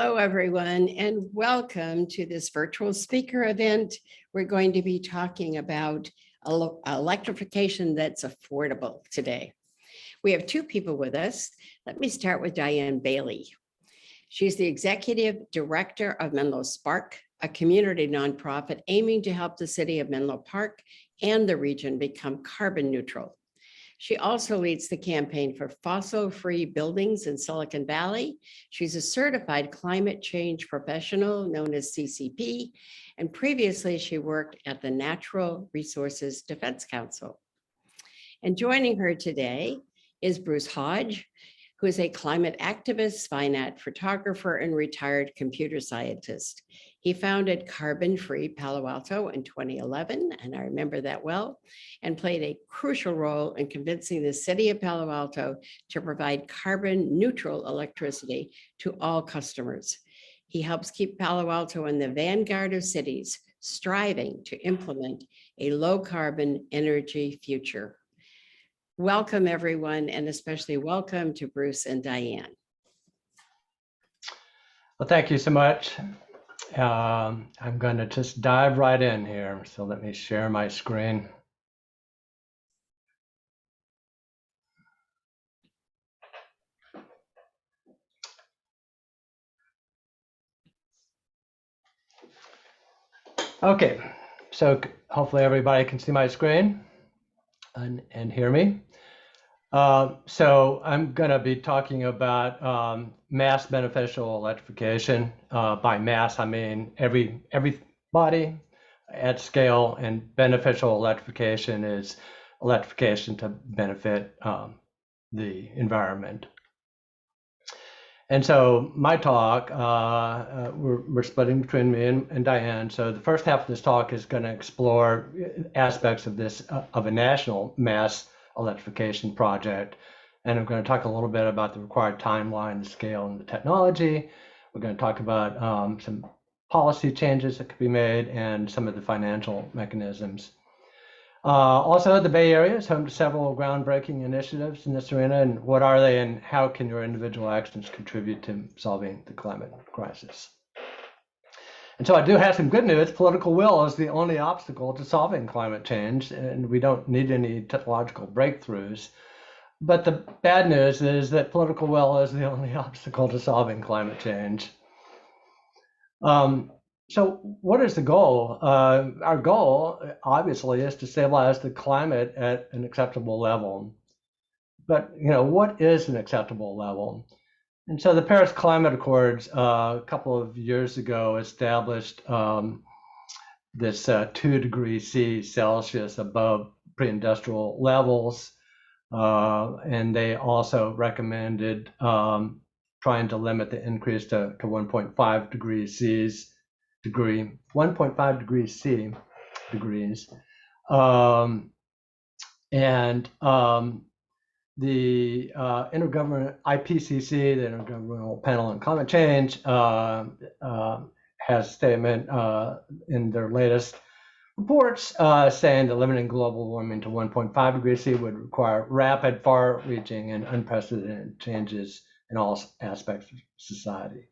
Hello, everyone, and welcome to this virtual speaker event. We're going to be talking about electrification that's affordable today. We have two people with us. Let me start with Diane Bailey. She's the Executive Director of MENLO Spark, a community nonprofit aiming to help the city of Menlo Park and the region become carbon neutral. She also leads the campaign for fossil-free buildings in Silicon Valley. She's a certified climate change professional known as CCP, and previously she worked at the Natural Resources Defense Council. And joining her today is Bruce Hodge, who is a climate activist, fine art photographer, and retired computer scientist. He founded Carbon-Free Palo Alto in 2011, and I remember that well, and played a crucial role in convincing the city of Palo Alto to provide carbon neutral electricity to all customers. He helps keep Palo Alto in the vanguard of cities, striving to implement a low carbon energy future. Welcome, everyone, and especially welcome to Bruce and Diane. Well, thank you so much. I'm going to just dive right in here. So let me share my screen. Okay, so hopefully everybody can see my screen and hear me. So I'm going to be talking about mass beneficial electrification. By mass, I mean everybody at scale, and beneficial electrification is electrification to benefit the environment. And so my talk, we're splitting between me and Diane. So the first half of this talk is going to explore aspects of this, of a national mass electrification project. And I'm going to talk a little bit about the required timeline, the scale, and the technology. We're going to talk about some policy changes that could be made and some of the financial mechanisms. Also, the Bay Area is home to several groundbreaking initiatives in this arena. And what are they, and how can your individual actions contribute to solving the climate crisis? And so I do have some good news. Political will is the only obstacle to solving climate change, and we don't need any technological breakthroughs. But the bad news is that political will is the only obstacle to solving climate change. So what is the goal? Our goal, obviously, is to stabilize the climate at an acceptable level. But, what is an acceptable level? And so the Paris Climate Accords a couple of years ago established this 2 degrees Celsius above pre-industrial levels. And they also recommended trying to limit the increase to 1.5 degrees C. The Intergovernmental IPCC, the Intergovernmental Panel on Climate Change, has a statement in their latest reports saying that limiting global warming to 1.5 degrees C would require rapid, far-reaching, and unprecedented changes in all aspects of society.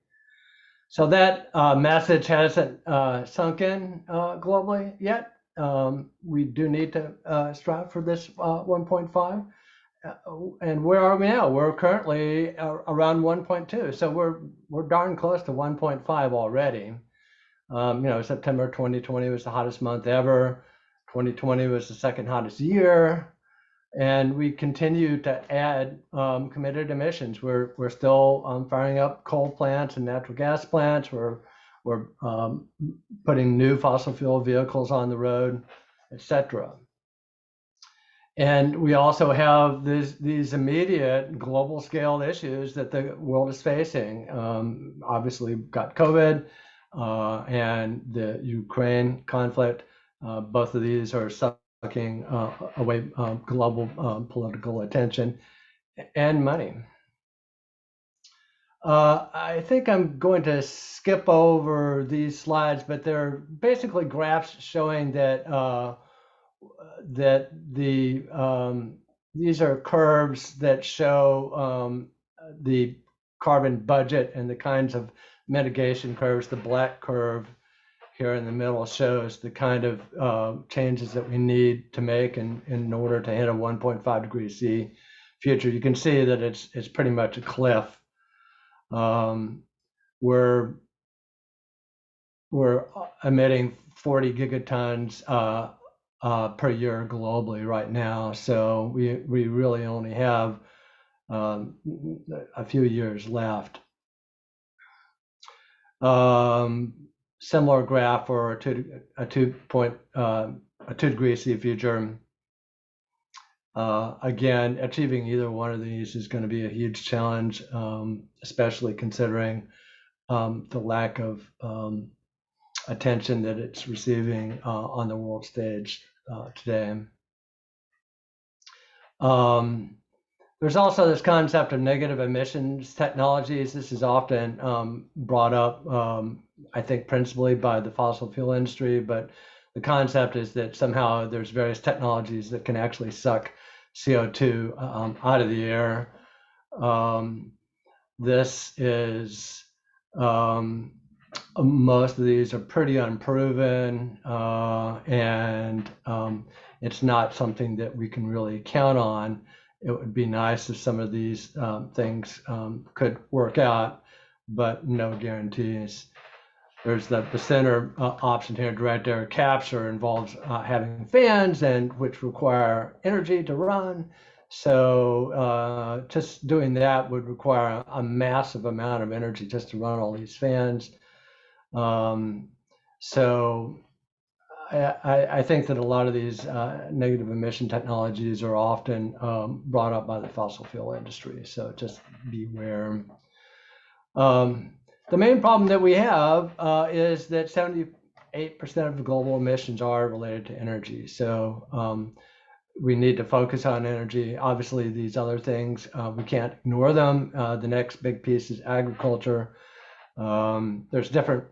So that message hasn't sunk in globally yet. We do need to strive for this 1.5. And where are we now? We're currently around 1.2. So we're darn close to 1.5 already. September 2020 was the hottest month ever. 2020 was the second hottest year. And we continue to add committed emissions. We're still firing up coal plants and natural gas plants. We're putting new fossil fuel vehicles on the road, etc. And we also have these immediate global scale issues that the world is facing. Obviously, we've got COVID and the Ukraine conflict. Both of these are sucking away global political attention and money. I think I'm going to skip over these slides, but they're basically graphs showing that these are curves that show the carbon budget and the kinds of mitigation curves. The black curve here in the middle shows the kind of changes that we need to make in order to hit a 1.5 degrees C future. You can see that it's pretty much a cliff. We're emitting 40 gigatons per year globally right now, so we really only have a few years left. Similar graph for a 2 degree C future. Again, achieving either one of these is going to be a huge challenge, especially considering the lack of attention that it's receiving on the world stage today. There's also this concept of negative emissions technologies. This is often brought up, I think, principally by the fossil fuel industry, but the concept is that somehow there's various technologies that can actually suck CO2 out of the air. This is, most of these are pretty unproven, and it's not something that we can really count on. It would be nice if some of these things could work out, but no guarantees. There's the center option here, direct air capture, involves having fans and which require energy to run. So just doing that would require a massive amount of energy just to run all these fans. So I think that a lot of these negative emission technologies are often brought up by the fossil fuel industry. So just beware. The main problem that we have is that 78% of the global emissions are related to energy. So we need to focus on energy. Obviously, these other things, we can't ignore them. The next big piece is agriculture. There's different,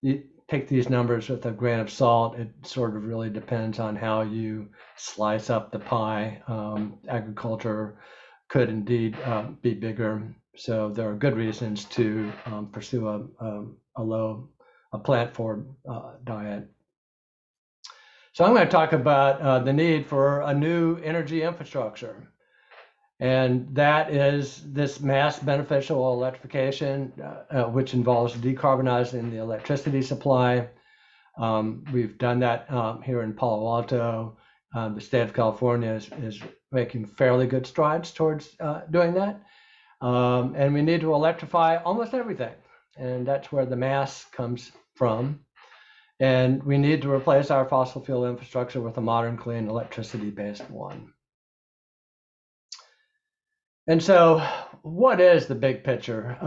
you take these numbers with a grain of salt. It sort of really depends on how you slice up the pie. Agriculture could indeed be bigger. So there are good reasons to pursue a plant-forward diet. So I'm going to talk about the need for a new energy infrastructure. And that is this mass beneficial electrification, which involves decarbonizing the electricity supply. We've done that here in Palo Alto. The state of California is making fairly good strides towards doing that. And we need to electrify almost everything. And that's where the mass comes from. And we need to replace our fossil fuel infrastructure with a modern, clean, electricity-based one. And so what is the big picture?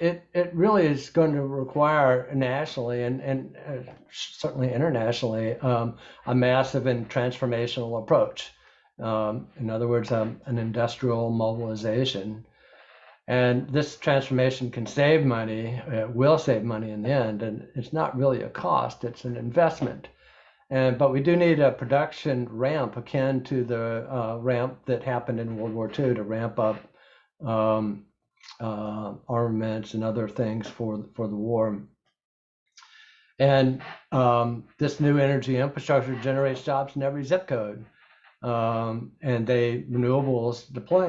It really is going to require nationally and certainly internationally a massive and transformational approach. In other words, an industrial mobilization. And this transformation can save money, it will save money in the end, and it's not really a cost, it's an investment. But we do need a production ramp akin to the ramp that happened in World War II to ramp up armaments and other things for the war. And this new energy infrastructure generates jobs in every zip code. And deploying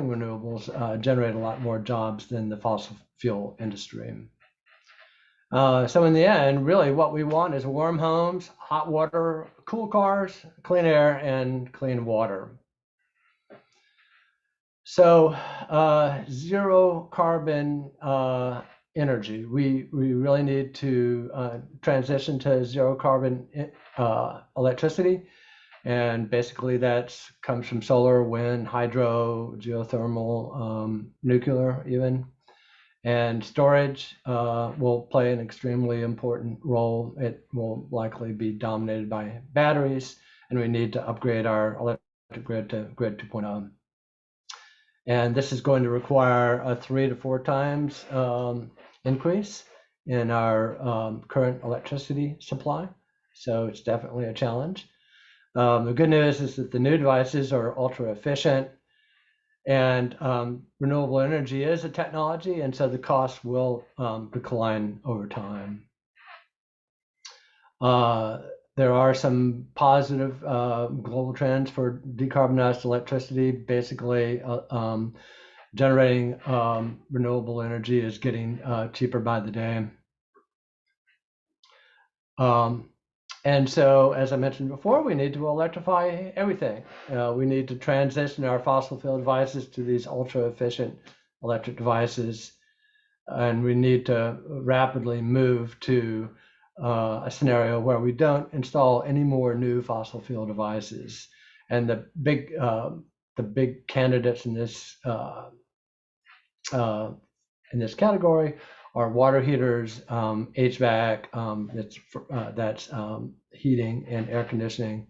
renewables generate a lot more jobs than the fossil fuel industry. So in the end, really what we want is warm homes, hot water, cool cars, clean air, and clean water. So zero carbon energy. We really need to transition to zero carbon electricity. And basically that comes from solar, wind, hydro, geothermal, nuclear even. And storage will play an extremely important role. It will likely be dominated by batteries, and we need to upgrade our electric grid to Grid 2.0. And this is going to require a 3 to 4 times increase in our current electricity supply. So it's definitely a challenge. The good news is that the new devices are ultra efficient. And renewable energy is a technology, and so the cost will decline over time. There are some positive global trends for decarbonized electricity. Basically, generating renewable energy is getting cheaper by the day. And so, as I mentioned before, we need to electrify everything. We need to transition our fossil fuel devices to these ultra efficient electric devices. And we need to rapidly move to a scenario where we don't install any more new fossil fuel devices. And the big candidates in this category are water heaters, HVAC, that's heating and air conditioning,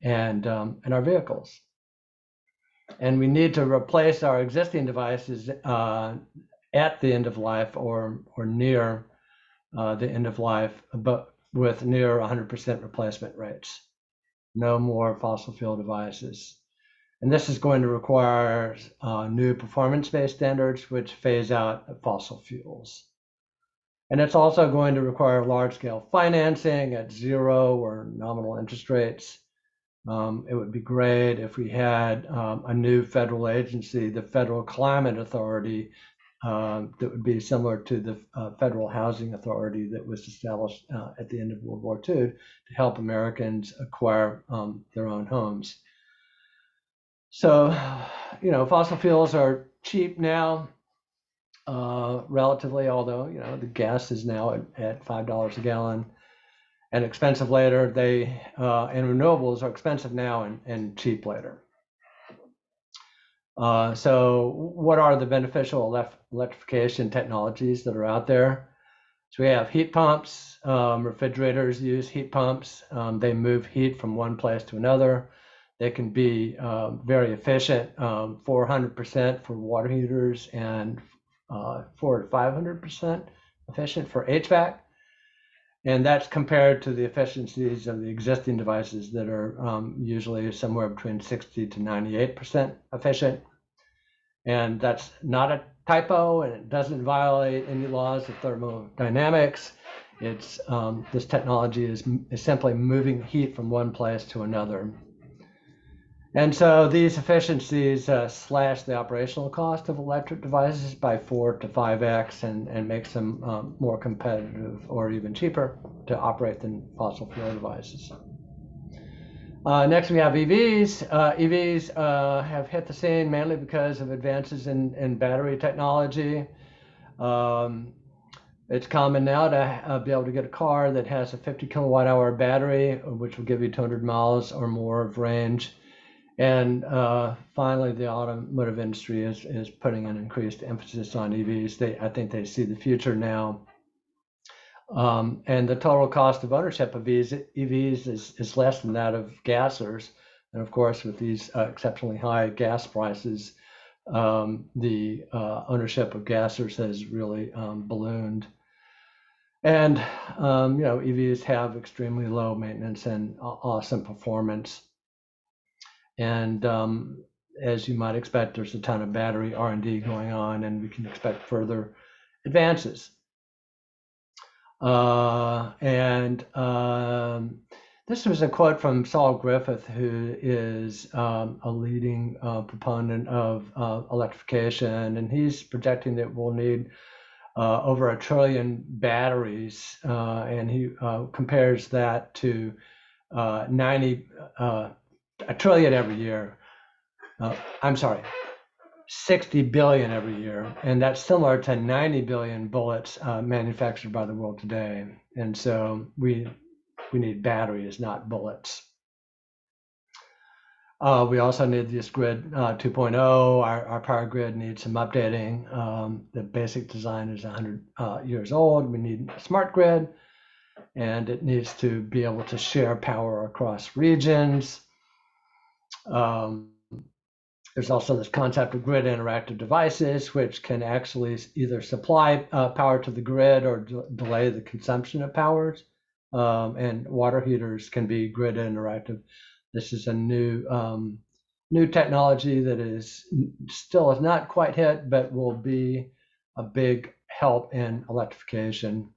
and our vehicles. And we need to replace our existing devices at the end of life or near the end of life, but with near 100% replacement rates. No more fossil fuel devices. And this is going to require new performance-based standards, which phase out fossil fuels. And it's also going to require large-scale financing at zero or nominal interest rates. It would be great if we had a new federal agency, the Federal Climate Authority, that would be similar to the Federal Housing Authority that was established at the end of World War II to help Americans acquire their own homes. So, fossil fuels are cheap now, relatively, although, the gas is now at $5 a gallon and expensive later. And renewables are expensive now and cheap later. So what are the beneficial electrification technologies that are out there? So we have heat pumps. Refrigerators use heat pumps. They move heat from one place to another. They can be very efficient, 400% for water heaters and 400 to 500% efficient for HVAC. And that's compared to the efficiencies of the existing devices that are usually somewhere between 60 to 98% efficient. And that's not a typo, and it doesn't violate any laws of thermodynamics. It's this technology is simply moving heat from one place to another. And so these efficiencies slash the operational cost of electric devices by 4 to 5x and makes them more competitive or even cheaper to operate than fossil fuel devices. Next, we have EVs. EVs have hit the scene mainly because of advances in battery technology. It's common now to be able to get a car that has a 50 kilowatt hour battery, which will give you 200 miles or more of range. And finally, the automotive industry is putting an increased emphasis on EVs. I think they see the future now. And the total cost of ownership of EVs is less than that of gassers. And of course, with these exceptionally high gas prices, the ownership of gassers has really ballooned. And EVs have extremely low maintenance and awesome performance. And as you might expect, there's a ton of battery R&D going on, and we can expect further advances. This was a quote from Saul Griffith, who is a leading proponent of electrification, and he's projecting that we'll need over 1 trillion batteries, and he compares that to 1 trillion every year. 60 billion every year, and that's similar to 90 billion bullets manufactured by the world today. And so we need batteries, not bullets. We also need this grid 2.0. Our power grid needs some updating. The basic design is 100 years old. We need a smart grid, and it needs to be able to share power across regions. There's also this concept of grid interactive devices, which can actually either supply power to the grid or delay the consumption of powers. And water heaters can be grid interactive. This is a new new technology that still is not quite hit, but will be a big help in electrification.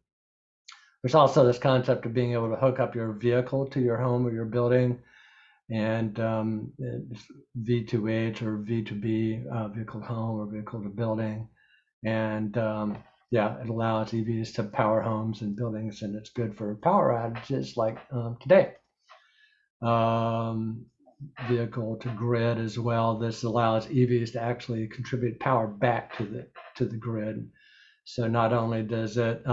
There's also this concept of being able to hook up your vehicle to your home or your building, and V2H or V2B, vehicle to home or vehicle to building. And yeah, it allows EVs to power homes and buildings, and it's good for power outages like today. Vehicle to grid as well. This allows EVs to actually contribute power back to the grid. So not only does it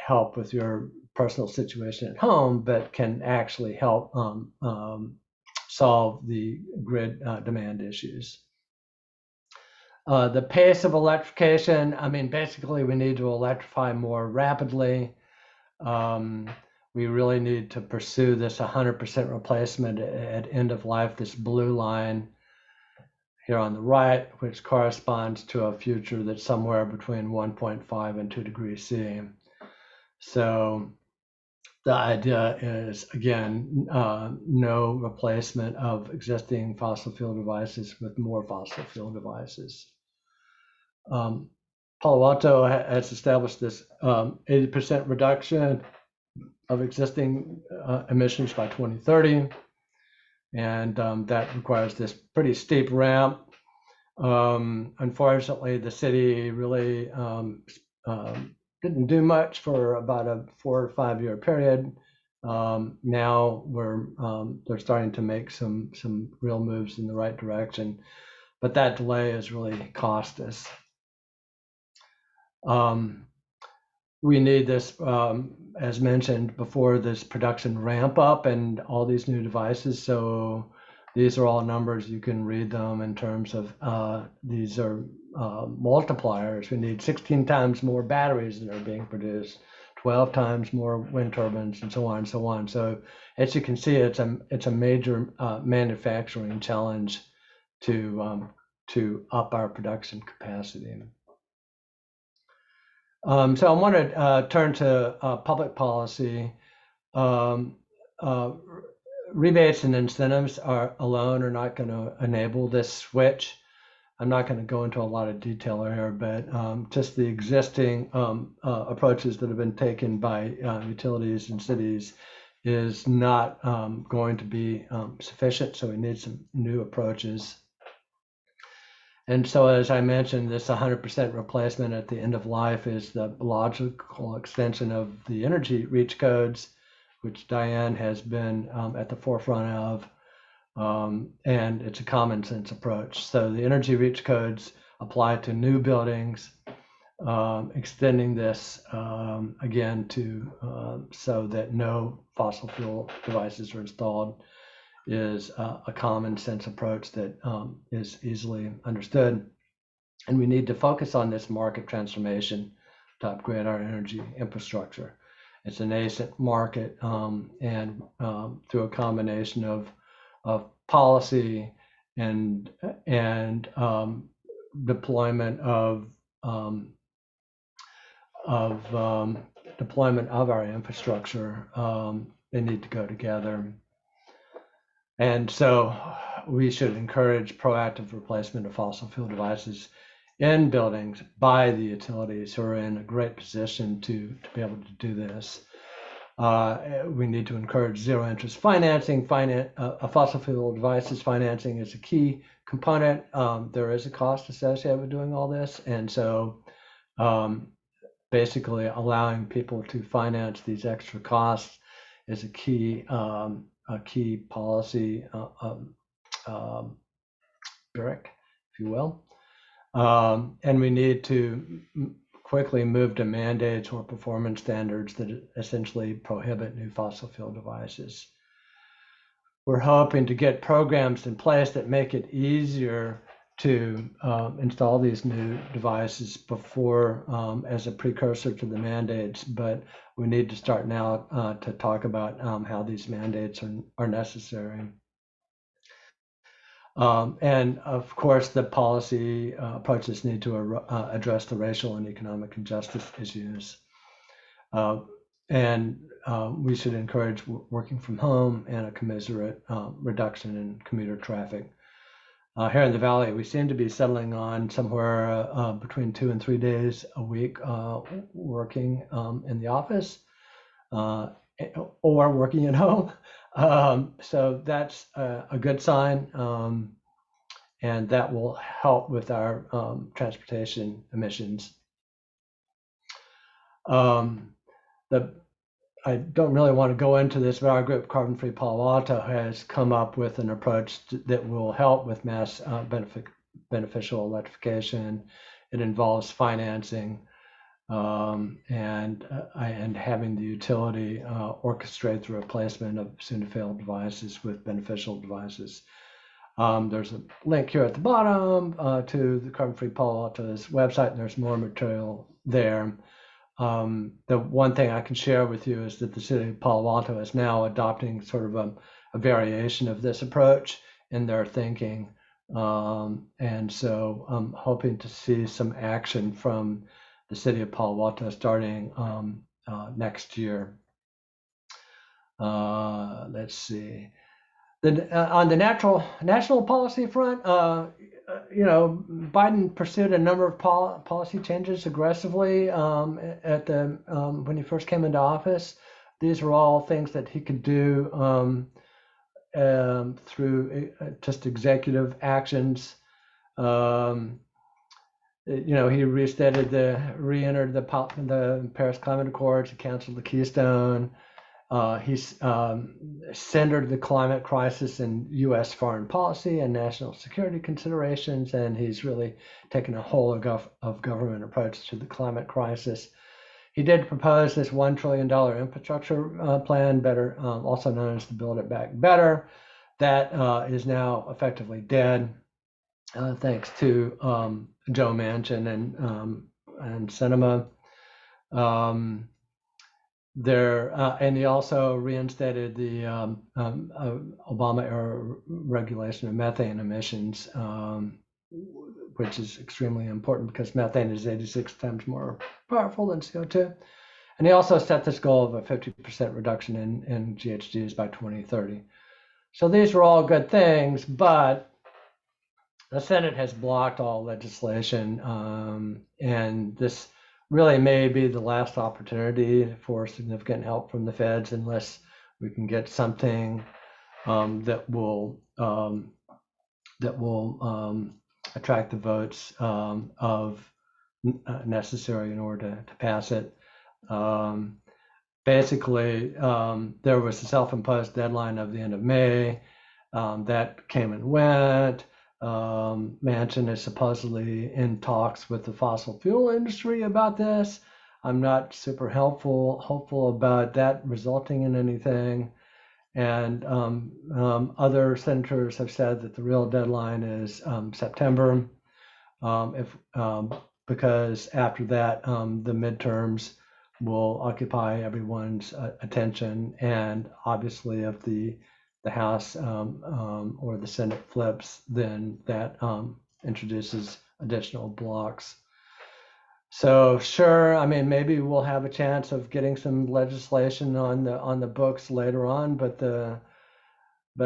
help with your personal situation at home, but can actually help solve the grid demand issues. The pace of electrification, I mean, basically we need to electrify more rapidly. We really need to pursue this 100% replacement at end of life, this blue line here on the right, which corresponds to a future that's somewhere between 1.5 and 2 degrees C. So the idea is, again, no replacement of existing fossil fuel devices with more fossil fuel devices. Palo Alto has established this 80% reduction of existing emissions by 2030. And that requires this pretty steep ramp. Unfortunately, the city really didn't do much for about a 4 or 5 year period. Now they're starting to make some real moves in the right direction, but that delay has really cost us. We need this, as mentioned before, this production ramp up and all these new devices. So these are all numbers, you can read them in terms of these are multipliers. We need 16 times more batteries that are being produced, 12 times more wind turbines, and so on and so on. So as you can see, it's a major manufacturing challenge to up our production capacity. So I want to turn to public policy. Rebates and incentives alone are not going to enable this switch. I'm not going to go into a lot of detail here, but just the existing approaches that have been taken by utilities and cities is not going to be sufficient. So we need some new approaches. And so, as I mentioned, this 100% replacement at the end of life is the logical extension of the energy reach codes, which Diane has been at the forefront of, and it's a common sense approach. So the energy reach codes apply to new buildings, extending this again to so that no fossil fuel devices are installed is a common sense approach that is easily understood. And we need to focus on this market transformation to upgrade our energy infrastructure. It's a nascent market, and through a combination of policy and deployment of our infrastructure, they need to go together. And so we should encourage proactive replacement of fossil fuel devices in buildings by the utilities who are in a great position to be able to do this. We need to encourage zero interest financing. Fossil fuel devices financing is a key component. There is a cost associated with doing all this. And so basically allowing people to finance these extra costs is a key policy brick, if you will. And we need to quickly move to mandates or performance standards that essentially prohibit new fossil fuel devices. We're hoping to get programs in place that make it easier to install these new devices before as a precursor to the mandates, but we need to start now to talk about how these mandates are necessary. And of course, the policy approaches need to address the racial and economic injustice issues. we should encourage working from home and a commensurate reduction in commuter traffic. Here in the Valley, we seem to be settling on somewhere between 2 and 3 days a week working in the office or working at home. So that's a good sign, and that will help with our transportation emissions. I don't really want to go into this, but our group, Carbon Free Palo Alto, has come up with an approach that will help with mass beneficial electrification. It involves financing and having the utility orchestrate the replacement of soon-to-fail devices with beneficial devices. There's a link here at the bottom to the Carbon Free Palo Alto's website, and there's more material there. The one thing I can share with you is that the city of Palo Alto is now adopting sort of a variation of this approach in their thinking. And so I'm hoping to see some action from the city of Palo Alto starting next year. Let's see. On the national policy front, Biden pursued a number of policy changes aggressively when he first came into office. These were all things that he could do through just executive actions. He re-entered the Paris Climate Accords, he canceled the Keystone. He's centered the climate crisis in U.S. foreign policy and national security considerations, and he's really taken a whole of government approach to the climate crisis. He did propose this $1 trillion infrastructure plan, also known as the Build It Back Better, that is now effectively dead, thanks to Joe Manchin and Sinema. And he also reinstated the Obama-era regulation of methane emissions, which is extremely important because methane is 86 times more powerful than CO2. And he also set this goal of a 50% reduction in GHGs by 2030. So these were all good things, but the Senate has blocked all legislation, and this really may be the last opportunity for significant help from the feds unless we can get something that will attract the votes necessary in order to pass it. Basically, there was a self-imposed deadline of the end of May. That came and went. Manchin is supposedly in talks with the fossil fuel industry about this. I'm not super hopeful about that resulting in anything. And other senators have said that the real deadline is September, because after that, the midterms will occupy everyone's attention. And obviously, if the House or the Senate flips, then that introduces additional blocks. So sure, I mean, maybe we'll have a chance of getting some legislation on the books later on, but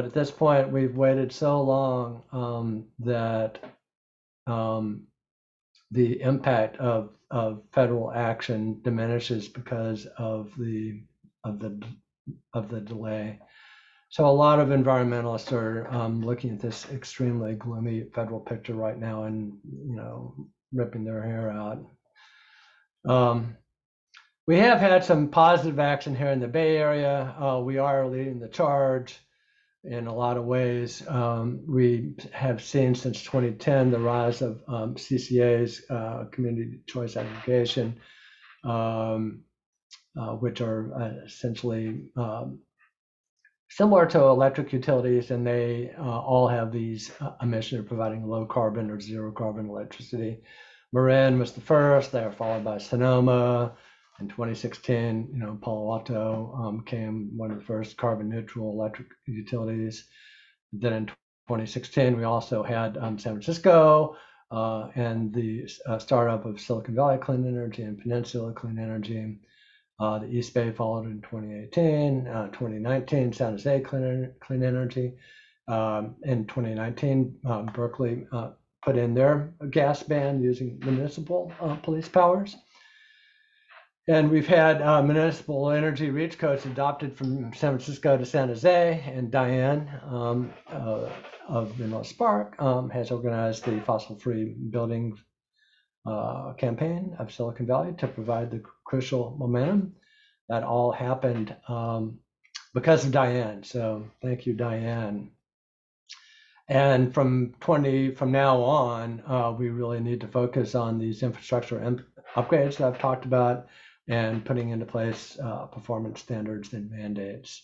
at this point we've waited so long that the impact of federal action diminishes because of the delay. So a lot of environmentalists are looking at this extremely gloomy federal picture right now and, ripping their hair out. We have had some positive action here in the Bay Area. We are leading the charge in a lot of ways. We have seen since 2010 the rise of CCAs, community choice aggregation, which are essentially similar to electric utilities, and they all have these a mission of providing low carbon or zero carbon electricity. Marin was the first. They were followed by Sonoma. In 2016, Palo Alto became one of the first carbon neutral electric utilities. Then in 2016, we also had San Francisco and the startup of Silicon Valley Clean Energy and Peninsula Clean Energy. The East Bay followed in 2018, 2019, San Jose Clean Energy. In 2019, Berkeley put in their gas ban using municipal police powers. And we've had municipal energy reach codes adopted from San Francisco to San Jose, and Diane of Menlo Spark has organized the fossil-free building campaign of Silicon Valley to provide the crucial momentum. That all happened because of Diane. So thank you, Diane. And from now on, we really need to focus on these infrastructure upgrades that I've talked about and putting into place performance standards and mandates.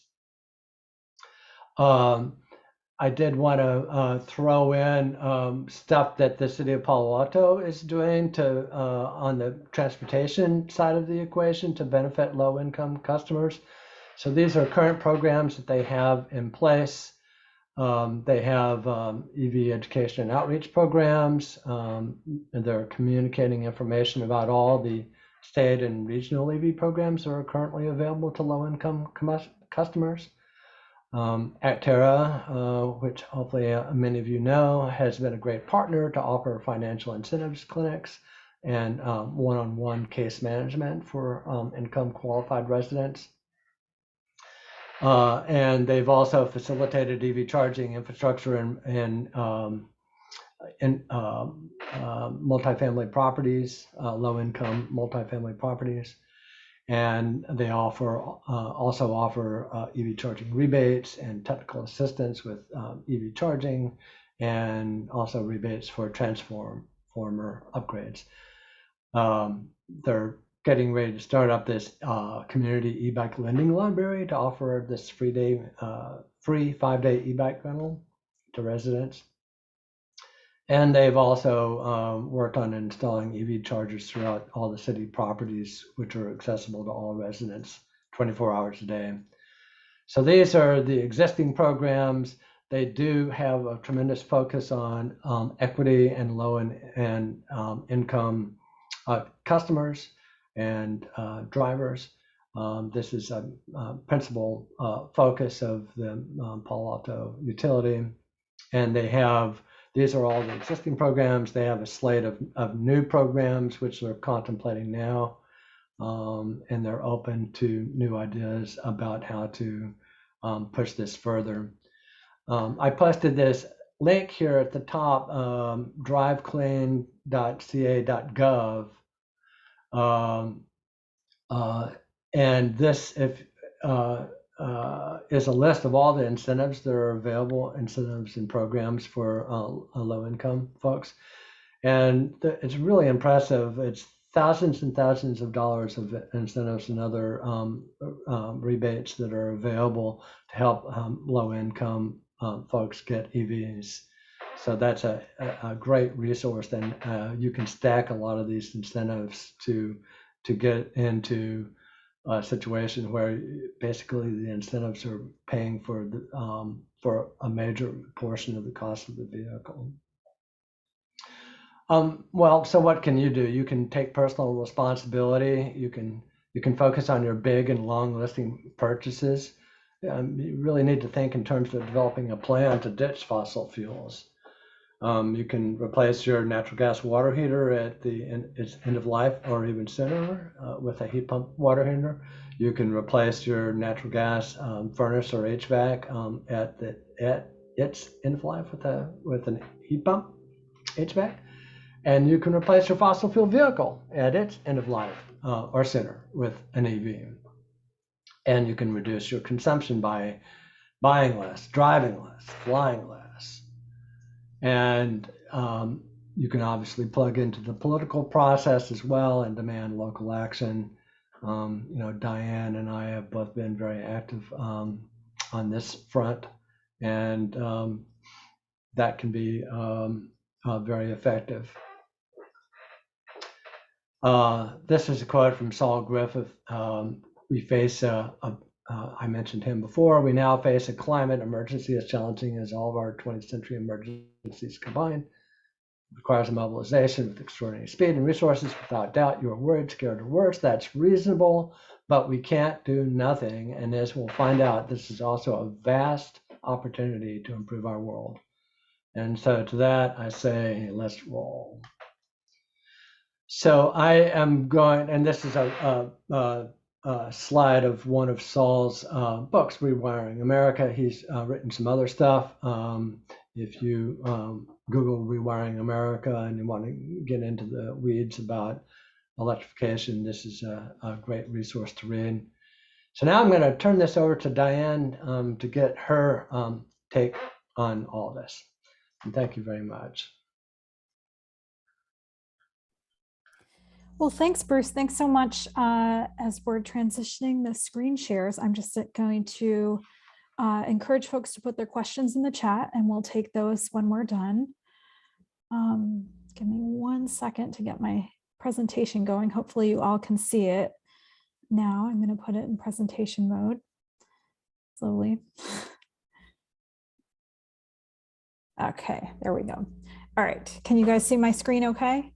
I did want to throw in stuff that the city of Palo Alto is doing to on the transportation side of the equation to benefit low-income customers. So these are current programs that they have in place. They have EV education and outreach programs, and they're communicating information about all the state and regional EV programs that are currently available to low-income customers. Actera, which hopefully many of you know, has been a great partner to offer financial incentives clinics and one-on-one case management for income qualified residents. And they've also facilitated EV charging infrastructure in multifamily properties, low-income multifamily properties. And they also offer EV charging rebates and technical assistance with EV charging, and also rebates for transformer upgrades. They're getting ready to start up this community e-bike lending library to offer this free 5-day e-bike rental to residents. And they've also worked on installing EV chargers throughout all the city properties, which are accessible to all residents 24 hours a day. So these are the existing programs. They do have a tremendous focus on equity and low and income customers and drivers. This is a principal focus of the Palo Alto utility. And they have, these are all the existing programs. They have a slate of new programs which they're contemplating now. And they're open to new ideas about how to push this further. I posted this link here at the top, driveclean.ca.gov. And this is a list of all the incentives that are available, incentives and programs for low-income folks. And it's really impressive. It's thousands and thousands of dollars of incentives and other rebates that are available to help low-income folks get EVs. So that's a great resource, and you can stack a lot of these incentives to get into a situation where basically the incentives are paying for a major portion of the cost of the vehicle. Well, so what can you do? You can take personal responsibility. You can focus on your big and long listing purchases. You really need to think in terms of developing a plan to ditch fossil fuels. You can replace your natural gas water heater at its end of life, or even sooner, with a heat pump water heater. You can replace your natural gas furnace or HVAC at its end of life with an heat pump HVAC. And you can replace your fossil fuel vehicle at its end of life or sooner with an EV. And you can reduce your consumption by buying less, driving less, flying less. And you can obviously plug into the political process as well and demand local action. Diane and I have both been very active on this front, and that can be very effective. This is a quote from Saul Griffith. We face I mentioned him before. We now face a climate emergency as challenging as all of our 20th century emergencies combined. It requires a mobilization with extraordinary speed and resources. Without doubt, you are worried, scared, or worse. That's reasonable, but we can't do nothing. And as we'll find out, this is also a vast opportunity to improve our world. And so to that, I say, let's roll. So I am going, and this is a slide of one of Saul's books, Rewiring America. He's written some other stuff. If you Google Rewiring America and you want to get into the weeds about electrification, this is a great resource to read. So now I'm going to turn this over to Diane to get her take on all this. And thank you very much. Well, thanks, Bruce. Thanks so much. As we're transitioning the screen shares, I'm just going to encourage folks to put their questions in the chat, and we'll take those when we're done. Give me 1 second to get my presentation going. Hopefully you all can see it now. I'm going to put it in presentation mode slowly. Okay, there we go. All right, can you guys see my screen okay?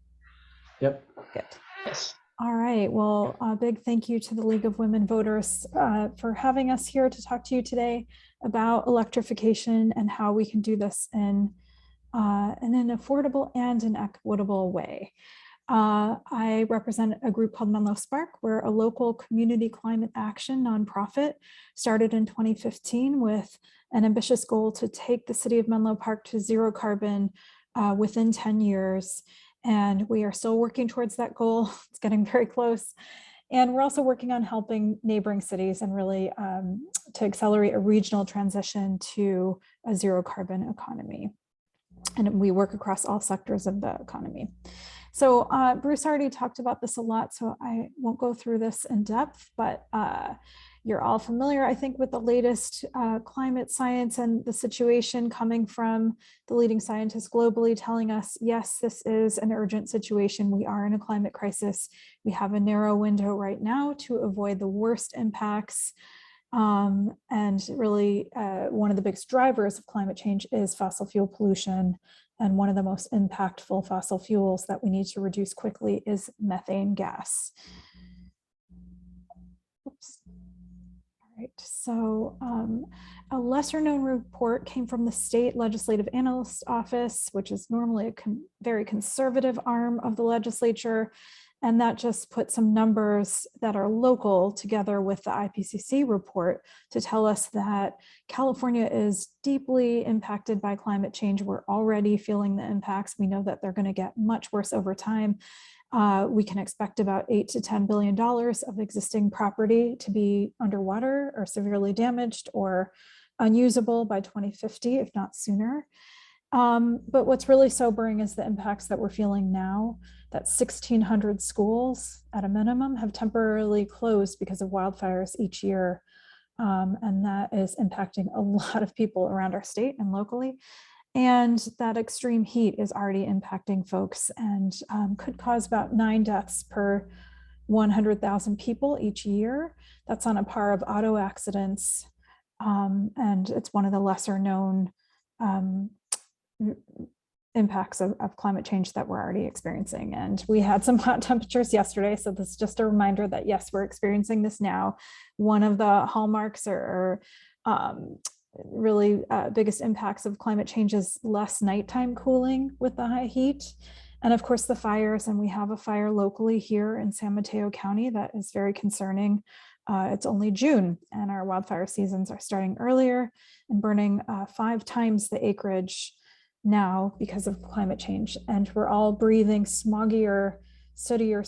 Yep. Good. Yes. All right, well, a big thank you to the League of Women Voters for having us here to talk to you today about electrification and how we can do this in an affordable and an equitable way. I represent a group called MENLO Spark. We're a local community climate action nonprofit started in 2015 with an ambitious goal to take the city of Menlo Park to zero carbon within 10 years. And we are still working towards that goal. It's getting very close. And we're also working on helping neighboring cities and really to accelerate a regional transition to a zero carbon economy. And we work across all sectors of the economy. So Bruce already talked about this a lot, so I won't go through this in depth, but you're all familiar, I think, with the latest climate science and the situation coming from the leading scientists globally telling us, yes, this is an urgent situation. We are in a climate crisis. We have a narrow window right now to avoid the worst impacts. And really, one of the biggest drivers of climate change is fossil fuel pollution. And one of the most impactful fossil fuels that we need to reduce quickly is methane gas. Oops. All right, so a lesser known report came from the State Legislative Analyst Office, which is normally a very conservative arm of the legislature. And that just put some numbers that are local together with the IPCC report to tell us that California is deeply impacted by climate change. We're already feeling the impacts. We know that they're going to get much worse over time. We can expect about $8 to $10 billion of existing property to be underwater or severely damaged or unusable by 2050, if not sooner. But what's really sobering is the impacts that we're feeling now, that 1,600 schools at a minimum have temporarily closed because of wildfires each year. And that is impacting a lot of people around our state and locally. And that extreme heat is already impacting folks and could cause about 9 deaths per 100,000 people each year. That's on a par of auto accidents. And it's one of the lesser known impacts of climate change that we're already experiencing. And we had some hot temperatures yesterday. So this is just a reminder that yes, we're experiencing this now. One of the hallmarks or really biggest impacts of climate change is less nighttime cooling with the high heat. And of course the fires, and we have a fire locally here in San Mateo County that is very concerning. It's only June and our wildfire seasons are starting earlier and burning 5 times the acreage now because of climate change. And we're all breathing smoggier, sootier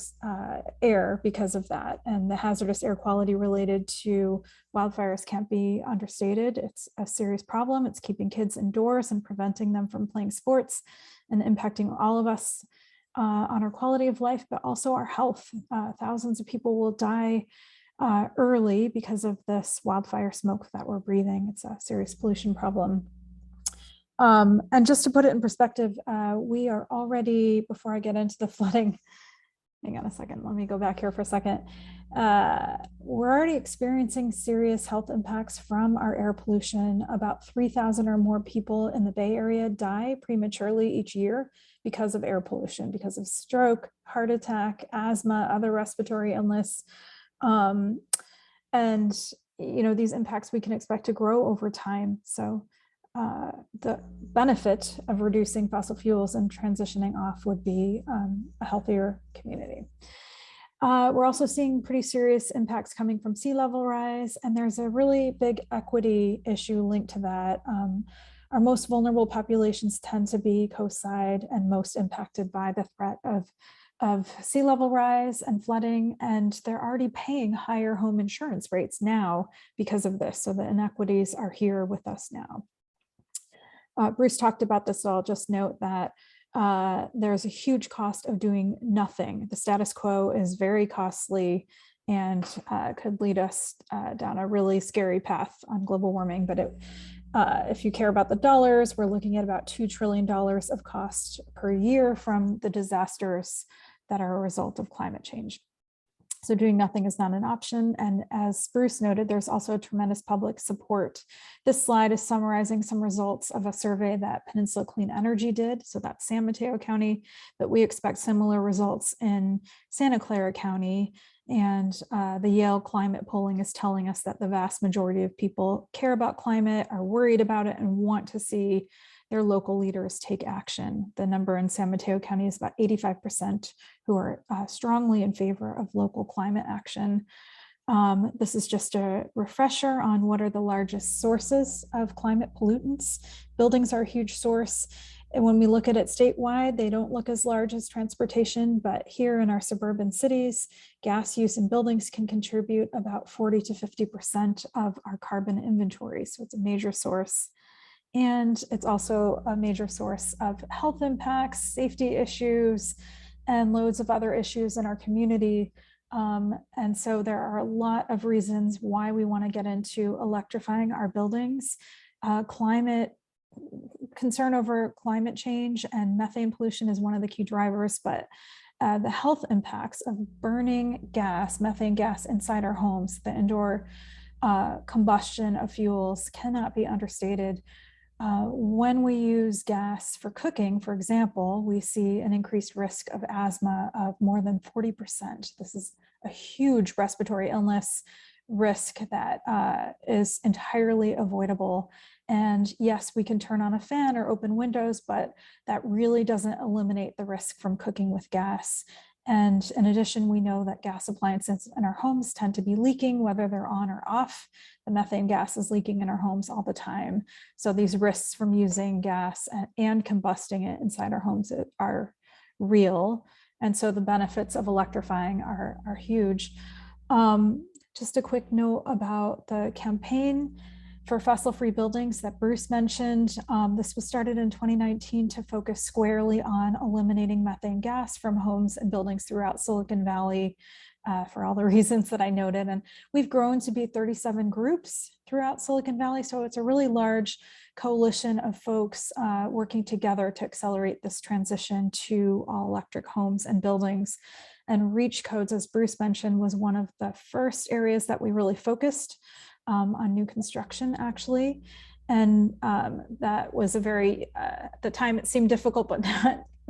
air because of that. And the hazardous air quality related to wildfires can't be understated. It's a serious problem. It's keeping kids indoors and preventing them from playing sports and impacting all of us on our quality of life, but also our health. Thousands of people will die early because of this wildfire smoke that we're breathing. It's a serious pollution problem. And just to put it in perspective, we are already, before I get into the flooding, hang on a second, let me go back here for a second. We're already experiencing serious health impacts from our air pollution. About 3,000 or more people in the Bay Area die prematurely each year because of air pollution, because of stroke, heart attack, asthma, other respiratory illness. And, these impacts we can expect to grow over time. So the benefit of reducing fossil fuels and transitioning off would be a healthier community. We're also seeing pretty serious impacts coming from sea level rise, and there's a really big equity issue linked to that. Our most vulnerable populations tend to be coastside and most impacted by the threat of sea level rise and flooding, and they're already paying higher home insurance rates now because of this. So the inequities are here with us now. Bruce talked about this, so I'll just note that there's a huge cost of doing nothing. The status quo is very costly and could lead us down a really scary path on global warming. But if you care about the dollars, we're looking at about $2 trillion of cost per year from the disasters that are a result of climate change. So doing nothing is not an option. And as Bruce noted, there's also tremendous public support. This slide is summarizing some results of a survey that Peninsula Clean Energy did. So that's San Mateo County, but we expect similar results in Santa Clara County. And the Yale climate polling is telling us that the vast majority of people care about climate, are worried about it, and want to see their local leaders take action. The number in San Mateo County is about 85% who are strongly in favor of local climate action. This is just a refresher on what are the largest sources of climate pollutants. Buildings are a huge source. And when we look at it statewide, they don't look as large as transportation, but here in our suburban cities, gas use in buildings can contribute about 40 to 50% of our carbon inventory. So it's a major source. And it's also a major source of health impacts, safety issues, and loads of other issues in our community. And so there are a lot of reasons why we want to get into electrifying our buildings. Concern over climate change and methane pollution is one of the key drivers, but the health impacts of burning gas, methane gas inside our homes, the indoor combustion of fuels cannot be understated. When we use gas for cooking, for example, we see an increased risk of asthma of more than 40%. This is a huge respiratory illness risk that is entirely avoidable. And yes, we can turn on a fan or open windows, but that really doesn't eliminate the risk from cooking with gas. And in addition, we know that gas appliances in our homes tend to be leaking, whether they're on or off. The methane gas is leaking in our homes all the time. So these risks from using gas and combusting it inside our homes are real. And so the benefits of electrifying are huge. Just a quick note about the campaign for fossil-free buildings that Bruce mentioned. This was started in 2019 to focus squarely on eliminating methane gas from homes and buildings throughout Silicon Valley for all the reasons that I noted. And we've grown to be 37 groups throughout Silicon Valley. So it's a really large coalition of folks working together to accelerate this transition to all electric homes and buildings. And REACH codes, as Bruce mentioned, was one of the first areas that we really focused on new construction, actually. And that was a very, at the time it seemed difficult, but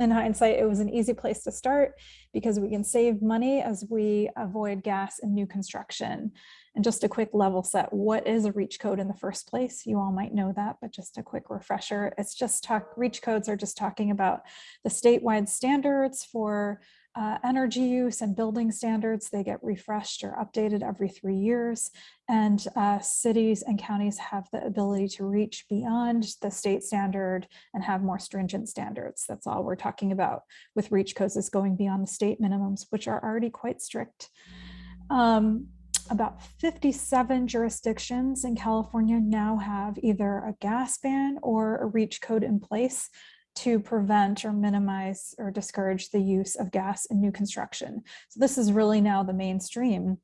in hindsight, it was an easy place to start because we can save money as we avoid gas in new construction. And just a quick level set, what is a REACH code in the first place? You all might know that, but just a quick refresher. It's just REACH codes are just talking about the statewide standards for energy use and building standards. They get refreshed or updated every 3 years. And cities and counties have the ability to reach beyond the state standard and have more stringent standards. That's all we're talking about with REACH codes, is going beyond the state minimums, which are already quite strict. About 57 jurisdictions in California now have either a gas ban or a REACH code in place to prevent or minimize or discourage the use of gas in new construction. So this is really now the mainstream,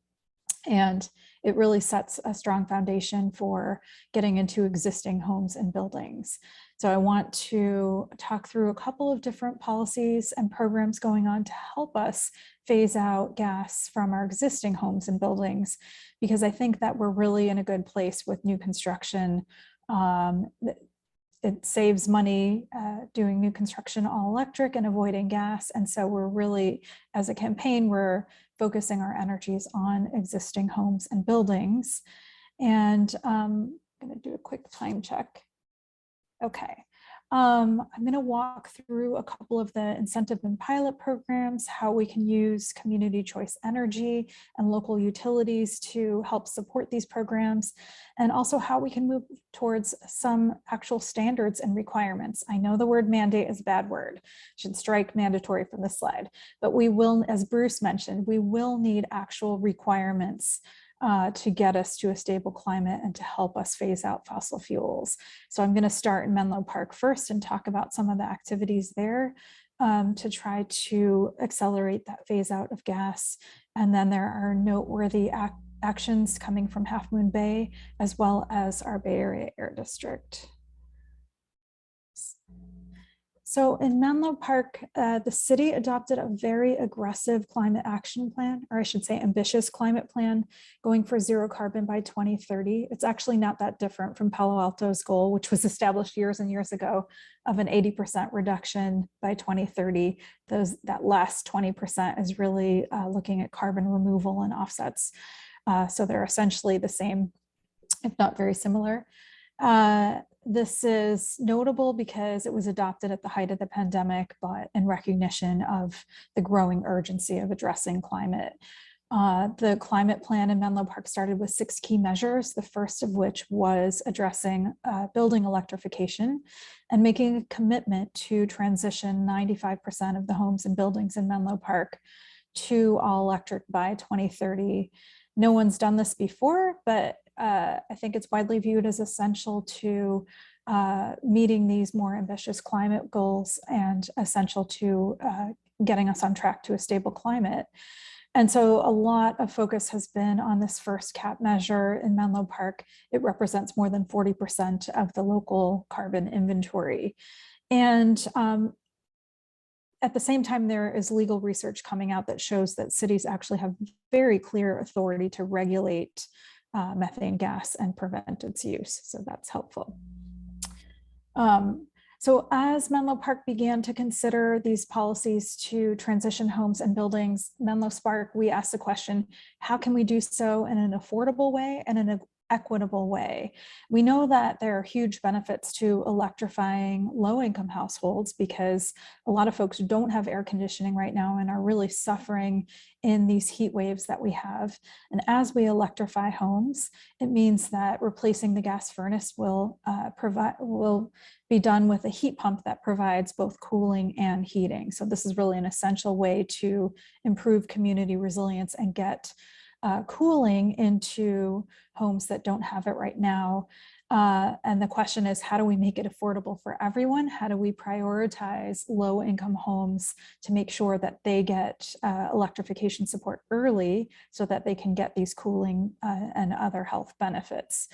and it really sets a strong foundation for getting into existing homes and buildings. So I want to talk through a couple of different policies and programs going on to help us phase out gas from our existing homes and buildings, because I think that we're really in a good place with new construction. it saves money doing new construction all electric and avoiding gas. And so we're really, as a campaign, we're focusing our energies on existing homes and buildings. And I'm going to do a quick time check. Okay. I'm going to walk through a couple of the incentive and pilot programs, how we can use community choice energy and local utilities to help support these programs, and also how we can move towards some actual standards and requirements. I know the word mandate is a bad word, should strike mandatory from this slide, but we will, as Bruce mentioned, we will need actual requirements to get us to a stable climate and to help us phase out fossil fuels. So I'm going to start in Menlo Park first and talk about some of the activities there to try to accelerate that phase out of gas. And then there are noteworthy actions coming from Half Moon Bay, as well as our Bay Area Air District. So in Menlo Park, the city adopted a very aggressive climate action plan, or I should say ambitious climate plan, going for zero carbon by 2030. It's actually not that different from Palo Alto's goal, which was established years and years ago, of an 80% reduction by 2030. That last 20% is really looking at carbon removal and offsets. So they're essentially the same, if not very similar. This is notable because it was adopted at the height of the pandemic, but in recognition of the growing urgency of addressing climate. The climate plan in Menlo Park started with 6 key measures, the first of which was addressing building electrification and making a commitment to transition 95% of the homes and buildings in Menlo Park to all electric by 2030. No one's done this before, but I think it's widely viewed as essential to meeting these more ambitious climate goals and essential to getting us on track to a stable climate. And so a lot of focus has been on this first cap measure in Menlo Park. It represents more than 40% of the local carbon inventory. And at the same time, there is legal research coming out that shows that cities actually have very clear authority to regulate methane gas and prevent its use. So that's helpful. So as Menlo Park began to consider these policies to transition homes and buildings, Menlo Spark, we asked the question, how can we do so in an affordable way and in an equitable way? We know that there are huge benefits to electrifying low-income households because a lot of folks don't have air conditioning right now and are really suffering in these heat waves that we have. And as we electrify homes, it means that replacing the gas furnace will be done with a heat pump that provides both cooling and heating. So this is really an essential way to improve community resilience and get cooling into homes that don't have it right now. And the question is, how do we make it affordable for everyone? How do we prioritize low-income homes to make sure that they get electrification support early so that they can get these cooling and other health benefits?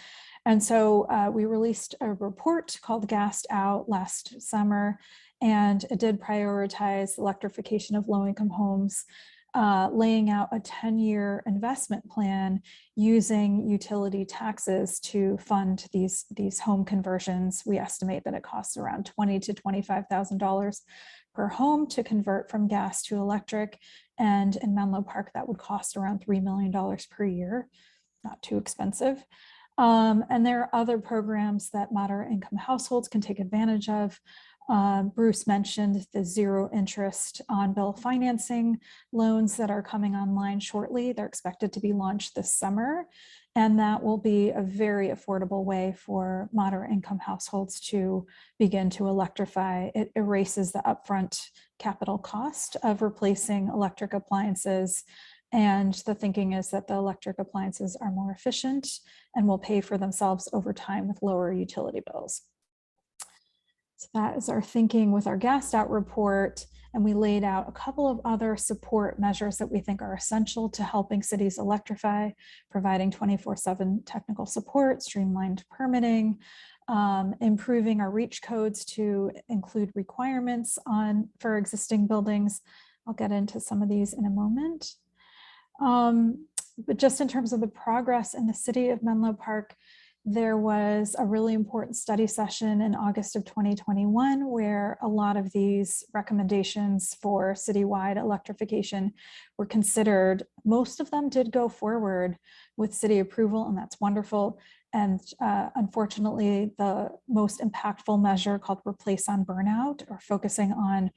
And so we released a report called Gassed Out last summer, and it did prioritize electrification of low-income homes, laying out a 10-year investment plan using utility taxes to fund these home conversions. We estimate that it costs around $20,000 to $25,000 per home to convert from gas to electric. And in Menlo Park, that would cost around $3 million per year, not too expensive. And there are other programs that moderate income households can take advantage of. Bruce mentioned the zero interest on bill financing loans that are coming online shortly. They're expected to be launched this summer, and that will be a very affordable way for moderate income households to begin to electrify. It erases the upfront capital cost of replacing electric appliances. And the thinking is that the electric appliances are more efficient and will pay for themselves over time with lower utility bills. So that is our thinking with our Gassed Out report. And we laid out a couple of other support measures that we think are essential to helping cities electrify, providing 24/7 technical support, streamlined permitting, improving our REACH codes to include requirements for existing buildings. I'll get into some of these in a moment. But just in terms of the progress in the city of Menlo Park, There was a really important study session in August of 2021 where a lot of these recommendations for citywide electrification were considered. Most of them did go forward with city approval, and that's wonderful. And unfortunately, the most impactful measure, called Replace on Burnout, or focusing on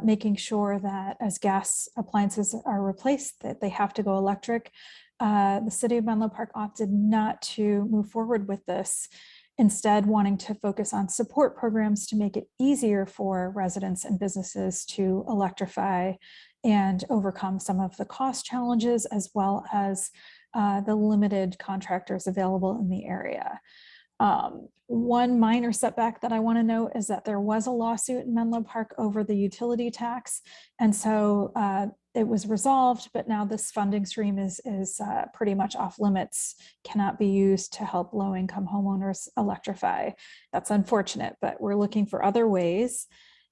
making sure that as gas appliances are replaced, that they have to go electric. The city of Menlo Park opted not to move forward with this, instead wanting to focus on support programs to make it easier for residents and businesses to electrify and overcome some of the cost challenges, as well as the limited contractors available in the area. One minor setback that I want to note is that there was a lawsuit in Menlo Park over the utility tax. And so it was resolved, but now this funding stream is pretty much off limits, cannot be used to help low-income homeowners electrify. That's unfortunate, but we're looking for other ways.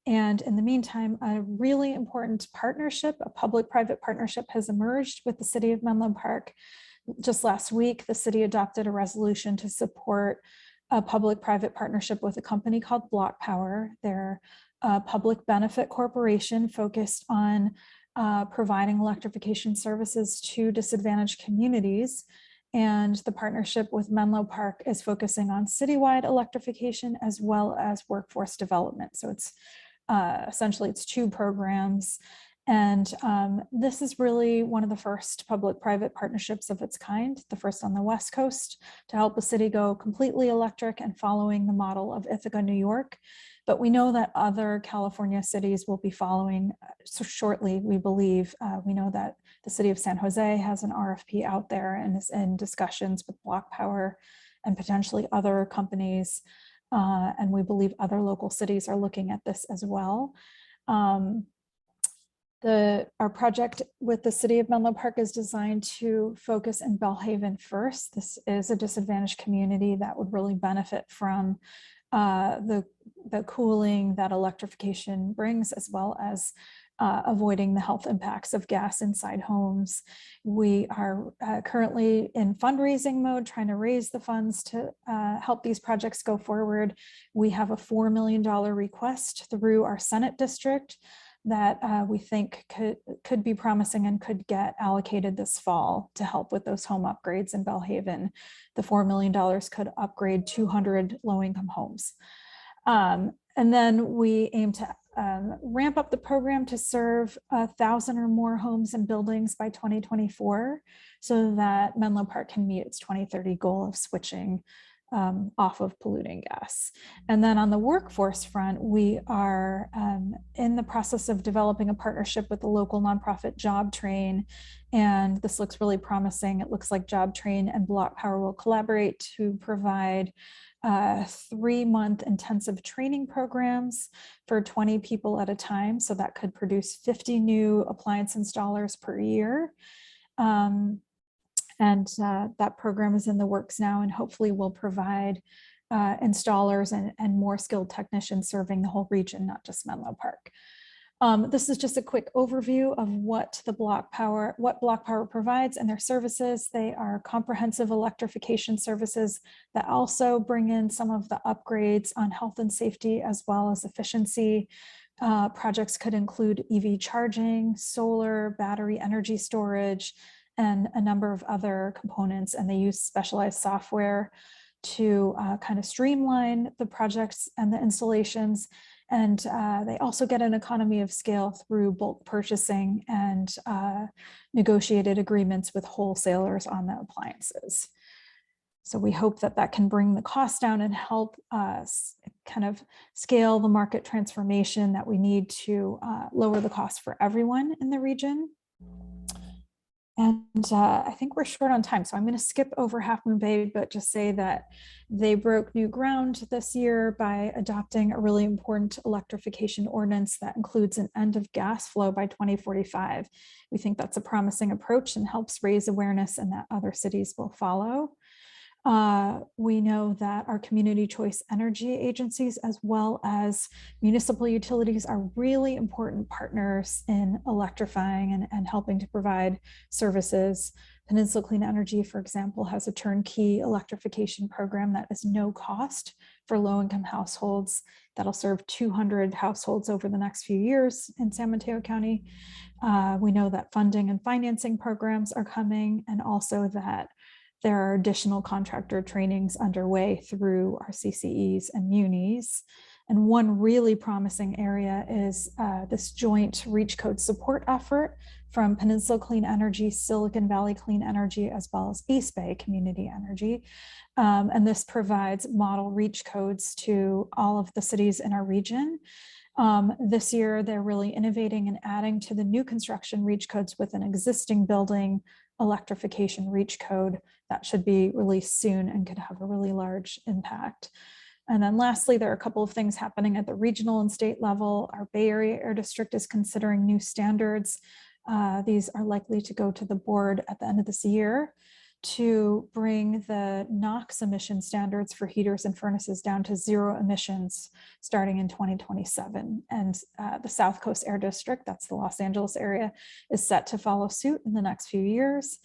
And in the meantime, a really important partnership, a public-private partnership, has emerged with the city of Menlo Park. Just last week, the city adopted a resolution to support a public-private partnership with a company called Block Power. They're a public benefit corporation focused on providing electrification services to disadvantaged communities. And the partnership with Menlo Park is focusing on citywide electrification as well as workforce development. So it's essentially it's two programs. And this is really one of the first public-private partnerships of its kind, the first on the West Coast, to help a city go completely electric and following the model of Ithaca, New York. But we know that other California cities will be following so shortly, we believe. We know that the city of San Jose has an RFP out there and is in discussions with Block Power and potentially other companies. And we believe other local cities are looking at this as well. Our project with the city of Menlo Park is designed to focus in Belhaven first. This is a disadvantaged community that would really benefit from the cooling that electrification brings, as well as avoiding the health impacts of gas inside homes. We are currently in fundraising mode, trying to raise the funds to help these projects go forward. We have a $4 million request through our Senate district that we think could be promising and could get allocated this fall to help with those home upgrades in Belhaven. The $4 million could upgrade 200 low-income homes. And then we aim to ramp up the program to serve 1,000 or more homes and buildings by 2024, so that Menlo Park can meet its 2030 goal of switching off of polluting gas. And then on the workforce front, we are in the process of developing a partnership with the local nonprofit Job Train. And this looks really promising. It looks like Job Train and Block Power will collaborate to provide 3-month intensive training programs for 20 people at a time. So that could produce 50 new appliance installers per year. And that program is in the works now, and hopefully will provide installers and more skilled technicians serving the whole region, not just Menlo Park. This is just a quick overview of what Block Power provides and their services. They are comprehensive electrification services that also bring in some of the upgrades on health and safety as well as efficiency. Projects could include EV charging, solar, battery energy storage, and a number of other components. And they use specialized software to kind of streamline the projects and the installations. And they also get an economy of scale through bulk purchasing and negotiated agreements with wholesalers on the appliances. So we hope that that can bring the cost down and help us kind of scale the market transformation that we need to lower the cost for everyone in the region. And I think we're short on time, so I'm going to skip over Half Moon Bay, but just say that they broke new ground this year by adopting a really important electrification ordinance that includes an end of gas flow by 2045. We think that's a promising approach and helps raise awareness, and that other cities will follow. We know that our community choice energy agencies, as well as municipal utilities, are really important partners in electrifying and helping to provide services. Peninsula Clean Energy, for example, has a turnkey electrification program that is no cost for low-income households that'll serve 200 households over the next few years in San Mateo County. We know that funding and financing programs are coming, and also that there are additional contractor trainings underway through our CCEs and munis. And one really promising area is this joint REACH code support effort from Peninsula Clean Energy, Silicon Valley Clean Energy, as well as East Bay Community Energy. And this provides model REACH codes to all of the cities in our region. This year, they're really innovating and adding to the new construction REACH codes with an existing building electrification REACH code that should be released soon and could have a really large impact. And then lastly, there are a couple of things happening at the regional and state level. Our Bay Area Air District is considering new standards. These are likely to go to the board at the end of this year to bring the NOx emission standards for heaters and furnaces down to 0 emissions starting in 2027. And the South Coast Air District, that's the Los Angeles area, is set to follow suit in the next few years.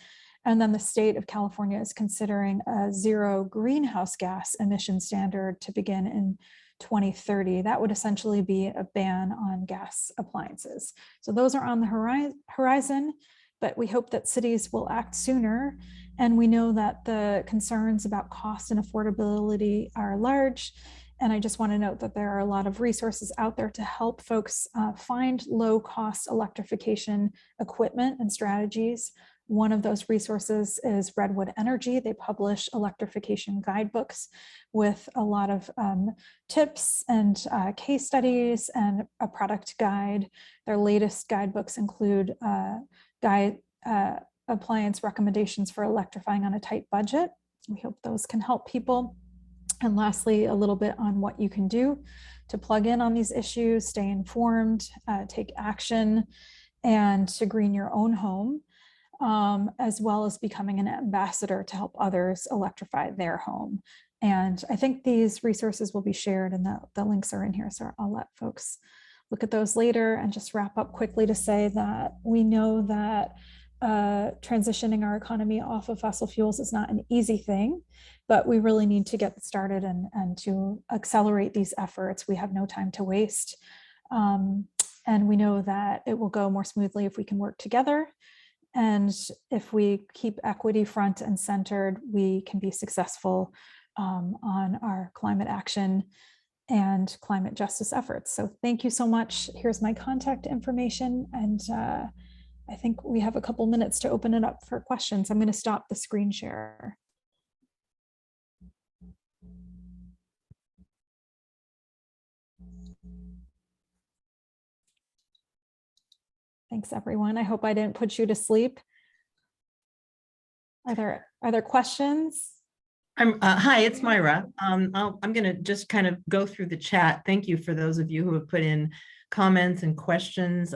And then the state of California is considering a 0 greenhouse gas emission standard to begin in 2030. That would essentially be a ban on gas appliances. So those are on the horizon, but we hope that cities will act sooner. And we know that the concerns about cost and affordability are large. And I just want to note that there are a lot of resources out there to help folks find low-cost electrification equipment and strategies. One of those resources is Redwood Energy. They publish electrification guidebooks with a lot of tips and case studies and a product guide. Their latest guidebooks include appliance recommendations for electrifying on a tight budget. We hope those can help people. And lastly, a little bit on what you can do to plug in on these issues, stay informed, take action, and to green your own home, as well as becoming an ambassador to help others electrify their home. And I think these resources will be shared and the links are in here. So I'll let folks look at those later and just wrap up quickly to say that we know that transitioning our economy off of fossil fuels is not an easy thing, but we really need to get started and to accelerate these efforts. We have no time to waste. And we know that it will go more smoothly if we can work together. And if we keep equity front and centered, we can be successful on our climate action and climate justice efforts. So thank you so much. Here's my contact information. And I think we have a couple minutes to open it up for questions. I'm going to stop the screen share. Thanks, everyone. I hope I didn't put you to sleep. Are there questions? Hi, it's Myra. I'm going to just kind of go through the chat. Thank you for those of you who have put in comments and questions.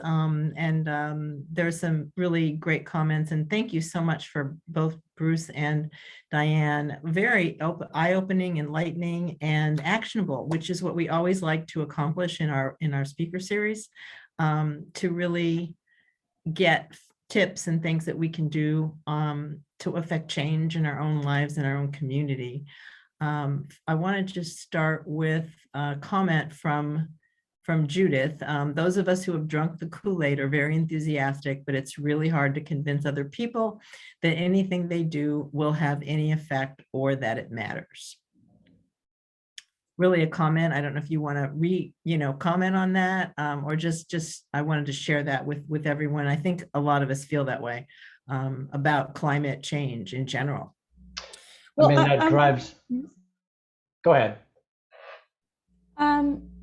There's some really great comments. And thank you so much for both Bruce and Diane. Very eye-opening, enlightening, and actionable, which is what we always like to accomplish in our speaker series, to really get tips and things that we can do to affect change in our own lives and our own community. I want to just start with a comment from Judith. Those of us who have drunk the Kool-Aid are very enthusiastic, but it's really hard to convince other people that anything they do will have any effect or that it matters. Really a comment. I don't know if you want to comment on that, or just I wanted to share that with everyone. I think a lot of us feel that way about climate change in general. Well, I mean, that drives. Go ahead.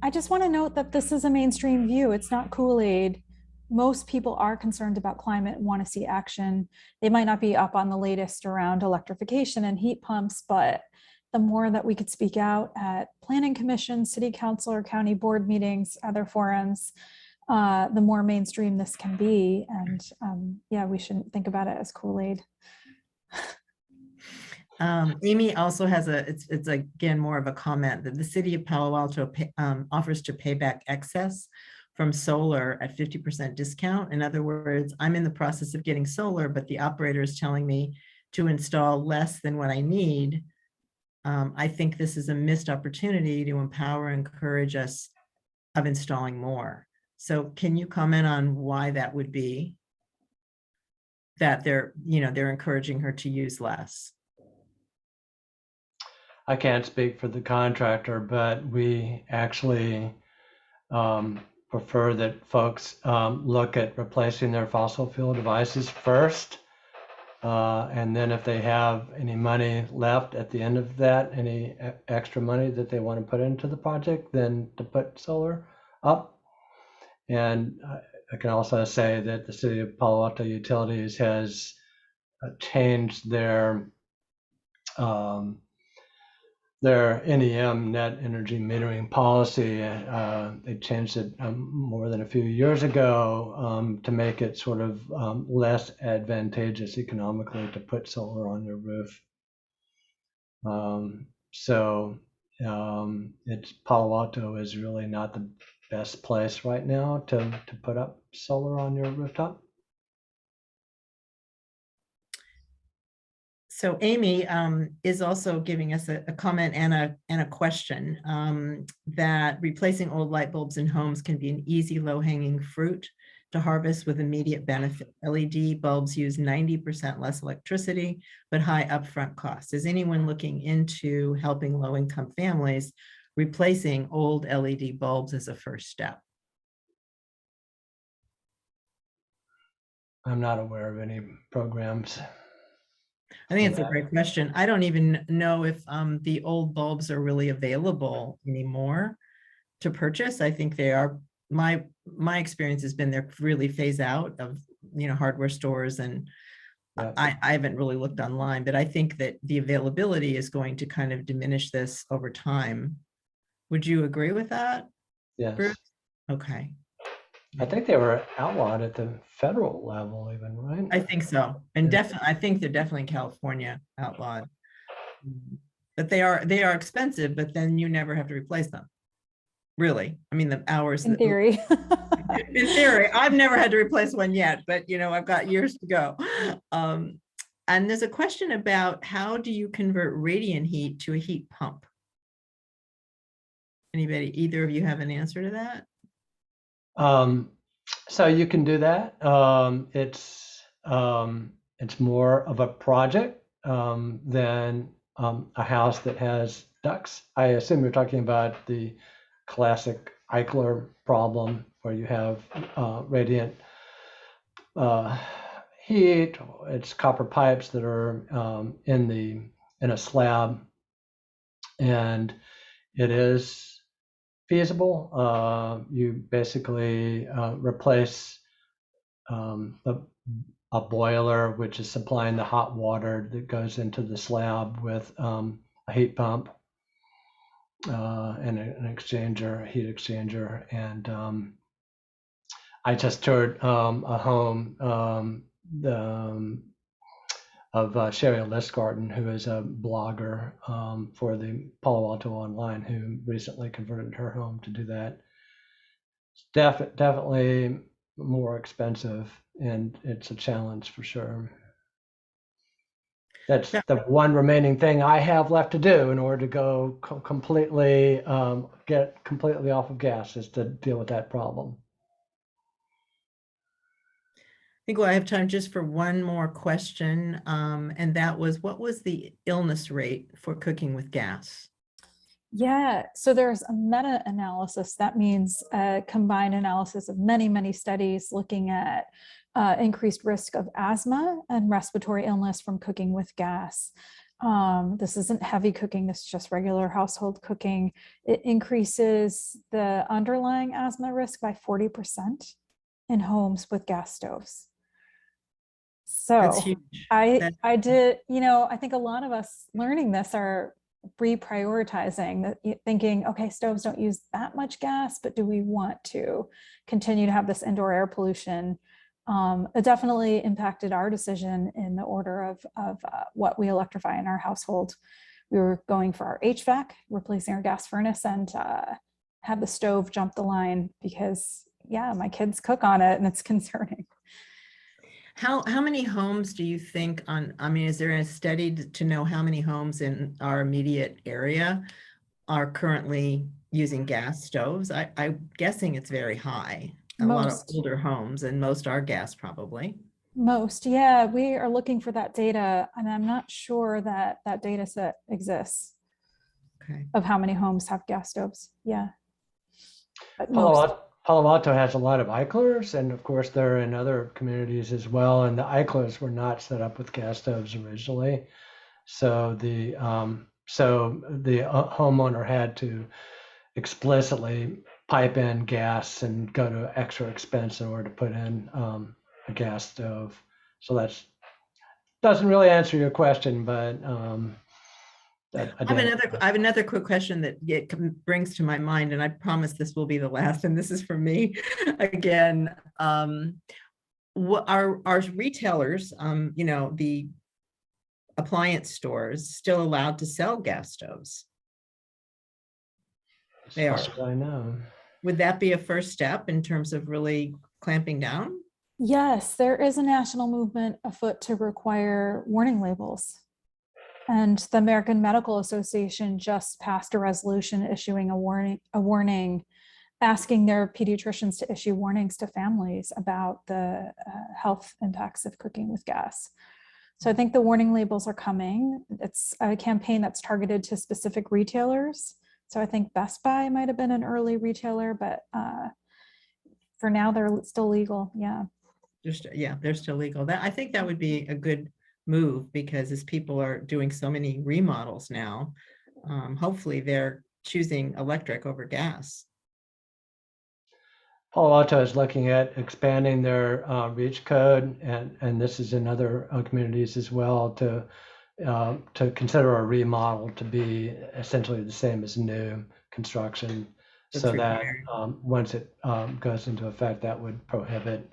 I just want to note that this is a mainstream view. It's not Kool-Aid. Most people are concerned about climate and want to see action. They might not be up on the latest around electrification and heat pumps, but the more that we could speak out at planning commission, city council, or county board meetings, other forums, the more mainstream this can be. And yeah, we shouldn't think about it as Kool-Aid. Amy also has it's again more of a comment that the city of Palo Alto offers to pay back excess from solar at 50% discount. In other words, I'm in the process of getting solar, but the operator is telling me to install less than what I need. I think this is a missed opportunity to empower and encourage us of installing more. So can you comment on why that would be? That they're encouraging her to use less. I can't speak for the contractor, but we actually prefer that folks look at replacing their fossil fuel devices first. And then if they have any money left at the end of that, any extra money that they want to put into the project, then to put solar up. And I can also say that the city of Palo Alto Utilities has changed their NEM, net energy metering policy. They changed it more than a few years ago to make it sort of less advantageous economically to put solar on your roof. It's Palo Alto is really not the best place right now to put up solar on your rooftop. So Amy is also giving us a comment and a question that replacing old light bulbs in homes can be an easy low-hanging fruit to harvest with immediate benefit. LED bulbs use 90% less electricity, but high upfront costs. Is anyone looking into helping low-income families replacing old LED bulbs as a first step? I'm not aware of any programs. I think it's a great question. I don't even know if the old bulbs are really available anymore to purchase. I think they are. My experience has been they're really phased out of hardware stores, and Yeah. I haven't really looked online, but I think that the availability is going to kind of diminish this over time. Would you agree with that? Yes. Bruce? Okay. I think they were outlawed at the federal level even, right? I think so. And Yeah. definitely, I think they're definitely in California outlawed. But they are expensive, but then you never have to replace them. Really. I mean, the hours. In theory. In theory, I've never had to replace one yet, but I've got years to go. And there's a question about how do you convert radiant heat to a heat pump? Anybody, either of you have an answer to that? So you can do that. It's more of a project than a house that has ducts. I assume you're talking about the classic Eichler problem where you have radiant heat. It's copper pipes that are in a slab, and it is feasible. You basically replace a boiler, which is supplying the hot water that goes into the slab, with a heat pump and an exchanger, a heat exchanger. And I just toured a home of Sherry Listgarten, who is a blogger for the Palo Alto Online, who recently converted her home to do that. It's definitely more expensive, and it's a challenge for sure. That's the one remaining thing I have left to do in order to go completely, get completely off of gas, is to deal with that problem. I think I have time just for one more question, and that was, what was the illness rate for cooking with gas? Yeah, so there's a meta-analysis. That means a combined analysis of many, many studies looking at increased risk of asthma and respiratory illness from cooking with gas. This isn't heavy cooking, this is just regular household cooking. It increases the underlying asthma risk by 40% in homes with gas stoves. So I did, I think a lot of us learning this are reprioritizing, thinking, okay, stoves don't use that much gas, but do we want to continue to have this indoor air pollution? it definitely impacted our decision in the order of what we electrify in our household. We were going for our HVAC, replacing our gas furnace, and had the stove jump the line because, yeah, my kids cook on it and it's concerning. How many homes do you think I mean, is there a study to know how many homes in our immediate area are currently using gas stoves? I'm guessing it's very high. A lot of older homes, and most are gas probably. Most, yeah, we are looking for that data, and I'm not sure that that data set exists. Okay. Of how many homes have gas stoves. Yeah. But Palo Alto has a lot of ICLers, and of course they're in other communities as well. And the ICLers were not set up with gas stoves originally, so the homeowner had to explicitly pipe in gas and go to extra expense in order to put in a gas stove. So that doesn't really answer your question, but I have another quick question that brings to my mind, and I promise this will be the last, and this is for me again. What are retailers, you know, the appliance stores, still allowed to sell gas stoves? They are. I know. Would that be a first step in terms of really clamping down? yes, there is a national movement afoot to require warning labels. And the American Medical Association just passed a resolution issuing a warning, asking their pediatricians to issue warnings to families about the health impacts of cooking with gas. So I think the warning labels are coming. It's a campaign that's targeted to specific retailers. So I think Best Buy might have been an early retailer, but for now they're still legal. Yeah. Yeah, they're still legal. I think that would be a good move, because as people are doing so many remodels now, hopefully they're choosing electric over gas. Palo Alto is looking at expanding their REACH code, and this is in other communities as well, to consider a remodel to be essentially the same as new construction. That's so required. that once it goes into effect, that would prohibit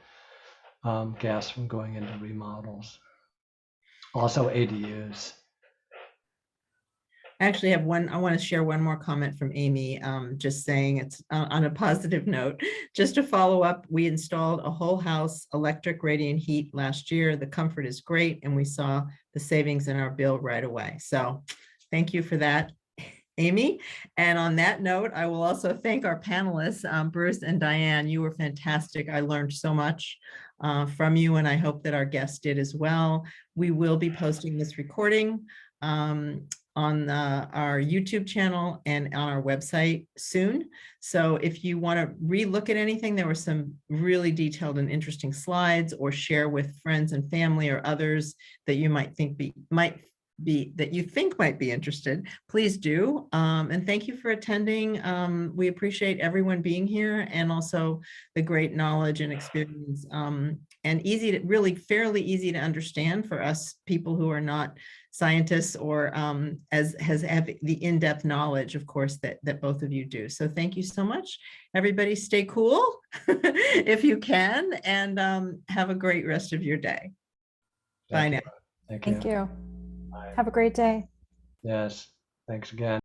gas from going into remodels. Also ADUs. I actually have one, I want to share one more comment from Amy, just saying it's on a positive note. Just to follow up, we installed a whole house electric radiant heat last year. The comfort is great, and we saw the savings in our bill right away. So thank you for that, Amy. And on that note, I will also thank our panelists, Bruce and Diane. You were fantastic. I learned so much from you, and I hope that our guests did as well. We will be posting this recording on our YouTube channel and on our website soon. So if you want to re-look at anything, there were some really detailed and interesting slides, or share with friends and family or others that you might think might be interested, please do. And thank you for attending. We appreciate everyone being here, and also the great knowledge and experience, and really fairly easy to understand for us people who are not scientists, or have the in-depth knowledge, of course, that both of you do. So thank you so much. Everybody stay cool if you can, and have a great rest of your day. Bye now. Thank you. Thank you. Have a great day. Yes. Thanks again.